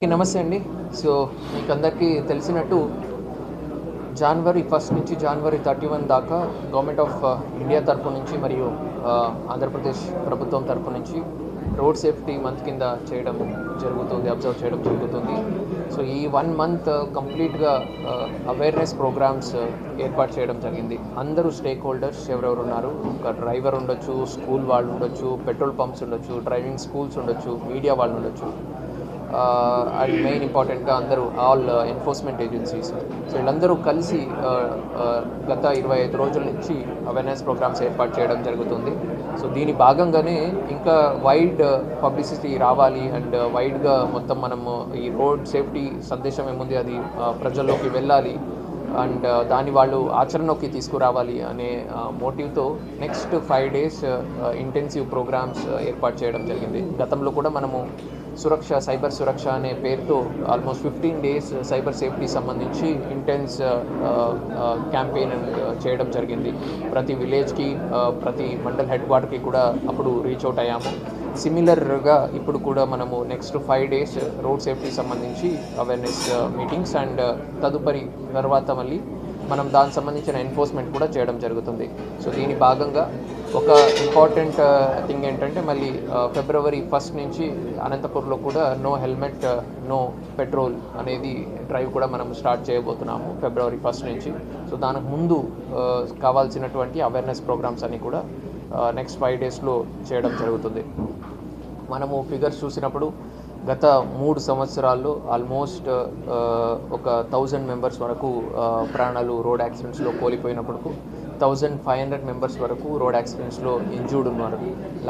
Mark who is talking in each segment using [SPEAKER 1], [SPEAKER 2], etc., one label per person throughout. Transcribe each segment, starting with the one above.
[SPEAKER 1] నమస్తే అండి. సో మీకు అందరికీ తెలిసినట్టు జనవరి 1 నుంచి జనవరి 31 దాకా గవర్నమెంట్ ఆఫ్ ఇండియా తరపు నుంచి మరియు ఆంధ్రప్రదేశ్ ప్రభుత్వం తరపు నుంచి రోడ్ సేఫ్టీ మంత్ కింద అబ్జర్వ్ చేయడం జరుగుతుంది. సో ఈ 1 మంత్ కంప్లీట్గా అవేర్నెస్ ప్రోగ్రామ్స్ ఏర్పాటు చేయడం జరిగింది. అందరూ స్టేక్ హోల్డర్స్ ఎవరెవరు ఉన్నారు, ఒక డ్రైవర్ ఉండొచ్చు, స్కూల్ వాళ్ళు ఉండొచ్చు, పెట్రోల్ పంప్స్ ఉండొచ్చు, డ్రైవింగ్ స్కూల్స్ ఉండొచ్చు, మీడియా వాళ్ళు ఉండొచ్చు, అండ్ మెయిన్ ఇంపార్టెంట్గా అందరూ ఆల్ ఎన్ఫోర్స్మెంట్ ఏజెన్సీస్. సో వీళ్ళందరూ కలిసి గత 25 రోజుల నుంచి అవేర్నెస్ ప్రోగ్రామ్స్ ఏర్పాటు చేయడం జరుగుతుంది. సో దీని భాగంగానే ఇంకా వైడ్ పబ్లిసిటీ రావాలి అండ్ వైడ్గా మొత్తం మనము ఈ రోడ్ సేఫ్టీ సందేశం ఏముంది అది ప్రజల్లోకి వెళ్ళాలి అండ్ దాన్ని వాళ్ళు ఆచరణలోకి తీసుకురావాలి అనే మోటివ్తో నెక్స్ట్ 5 days ఇంటెన్సివ్ ప్రోగ్రామ్స్ ఏర్పాటు చేయడం జరిగింది. గతంలో కూడా మనము సైబర్ సురక్ష అనే పేరుతో ఆల్మోస్ట్ 15 days సైబర్ సేఫ్టీ సంబంధించి ఇంటెన్స్ క్యాంపెయిన్ చేయడం జరిగింది. ప్రతి విలేజ్కి, ప్రతి మండల్ హెడ్ క్వార్టర్కి కూడా అప్పుడు రీచ్ అవుట్ అయ్యాము. సిమిలర్గా ఇప్పుడు కూడా మనము నెక్స్ట్ 5 days రోడ్ సేఫ్టీ సంబంధించి అవేర్నెస్ మీటింగ్స్ అండ్ తదుపరి తర్వాత మళ్ళీ మనం దానికి సంబంధించిన ఎన్ఫోర్స్మెంట్ కూడా చేయడం జరుగుతుంది. సో దీని భాగంగా ఒక ఇంపార్టెంట్ థింగ్ ఏంటంటే మళ్ళీ ఫిబ్రవరి 1 నుంచి అనంతపూర్లో కూడా నో హెల్మెట్ నో పెట్రోల్ అనేది డ్రైవ్ కూడా మనం స్టార్ట్ చేయబోతున్నాము ఫిబ్రవరి 1 నుంచి. సో దానికి ముందు కావాల్సినటువంటి అవేర్నెస్ ప్రోగ్రామ్స్ అన్నీ కూడా నెక్స్ట్ 5 daysలో చేయడం జరుగుతుంది. మనము ఫిగర్స్ చూసినప్పుడు గత 3 సంవత్సరాల్లో ఆల్మోస్ట్ ఒక 1000 మెంబర్స్ వరకు ప్రాణాలు రోడ్ యాక్సిడెంట్స్లో కోల్పోయినప్పుడు 1500 మెంబర్స్ వరకు రోడ్ యాక్సిడెంట్స్లో ఇంజూర్డ్ ఉన్నారు.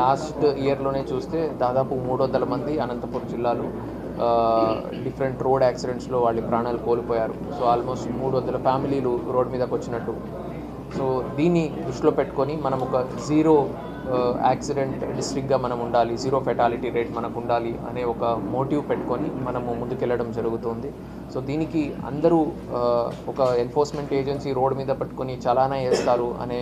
[SPEAKER 1] లాస్ట్ ఇయర్లోనే చూస్తే దాదాపు 300 మంది అనంతపురం జిల్లాలో డిఫరెంట్ రోడ్ యాక్సిడెంట్స్లో వాళ్ళ ప్రాణాలు కోల్పోయారు. సో ఆల్మోస్ట్ 300 ఫ్యామిలీలు రోడ్ మీదకి వచ్చినట్టు. సో దీన్ని దృష్టిలో పెట్టుకొని మనం ఒక జీరో యాక్సిడెంట్ డిస్ట్రిక్ట్గా మనం ఉండాలి, జీరో ఫెటాలిటీ రేట్ మనకు ఉండాలి అనే ఒక మోటివ్ పెట్టుకొని మనము ముందుకెళ్ళడం జరుగుతుంది. సో దీనికి అందరూ ఒక ఎన్ఫోర్స్మెంట్ ఏజెన్సీ రోడ్ మీద పట్టుకొని చలానా వేస్తారు అనే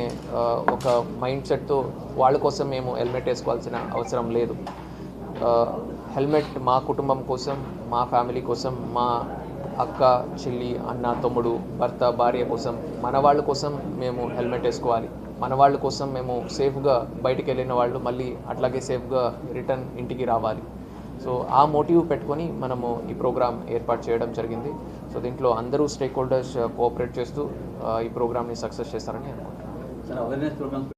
[SPEAKER 1] ఒక మైండ్ సెట్తో వాళ్ళ కోసం మేము హెల్మెట్ వేసుకోవాల్సిన అవసరం లేదు. హెల్మెట్ మా కుటుంబం కోసం, మా ఫ్యామిలీ కోసం, మా అక్క, చెల్లి, అన్న, తమ్ముడు, భర్త, భార్య కోసం, మన వాళ్ళ కోసం మేము హెల్మెట్ వేసుకోవాలి. మన వాళ్ళ కోసం మేము సేఫ్గా బయటికి వెళ్ళిన వాళ్ళు మళ్ళీ అట్లాగే సేఫ్గా రిటర్న్ ఇంటికి రావాలి. సో ఆ మోటివ్ పెట్టుకొని మనము ఈ ప్రోగ్రామ్ ఏర్పాటు చేయడం జరిగింది. సో దీంట్లో అందరూ స్టేక్ హోల్డర్స్ కోఆపరేట్ చేస్తూ ఈ ప్రోగ్రామ్ని సక్సెస్ చేస్తారని అనుకుంటున్నాను.